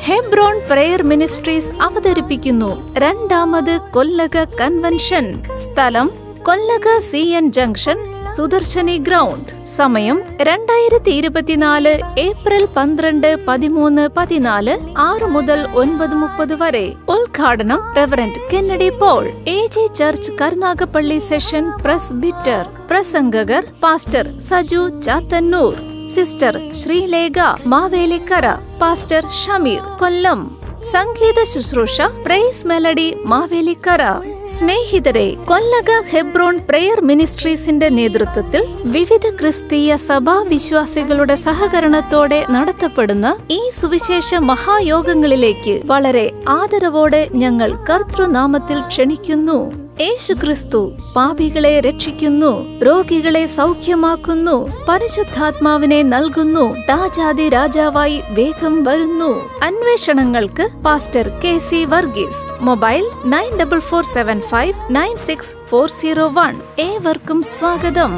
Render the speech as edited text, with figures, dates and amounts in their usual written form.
Hebron prayer ministries അവതരിപ്പിക്കുന്നു രണ്ടാമത് Kollaka convention. സ്ഥലം Kollaka CN junction, Sudarshini ground. സമയം 2024 ഏപ്രിൽ 12, 13, 14, 6 മുതൽ 9:30 വരെ. ഉദ്ഘാടനം reverend Kennedy Paul, AG church Karunagappally session presbyter. പ്രസംഗകർ pastor Saju Chathannoor, sister Sreelekha Mavelikkara, pastor Shameer Kollam. സംഗീത ശുശ്രൂഷ പ്രൈസ് മെലഡി മാവേലിക്കര. സ്നേഹിതരെ, കൊല്ലക ഹെബ്രോൺ പ്രയർ മിനിസ്ട്രീസിന്റെ നേതൃത്വത്തിൽ വിവിധ ക്രിസ്തീയ സഭാ വിശ്വാസികളുടെ സഹകരണത്തോടെ നടത്തപ്പെടുന്ന ഈ സുവിശേഷ മഹായോഗങ്ങളിലേക്ക് വളരെ ആദരവോടെ ഞങ്ങൾ കർത്തൃനാമത്തിൽ ക്ഷണിക്കുന്നു. യേശുക്രിസ്തു പാപികളെ രക്ഷിക്കുന്നു, രോഗികളെ സൗഖ്യമാക്കുന്നു, പരിശുദ്ധാത്മാവിനെ നൽകുന്നു, രാജാതി രാജാവായി വേഗം വരുന്നു. അന്വേഷണങ്ങൾക്ക് പാസ്റ്റർ KC വർഗീസ്. മൊബൈൽ 9447596401. ഏവർക്കും സ്വാഗതം.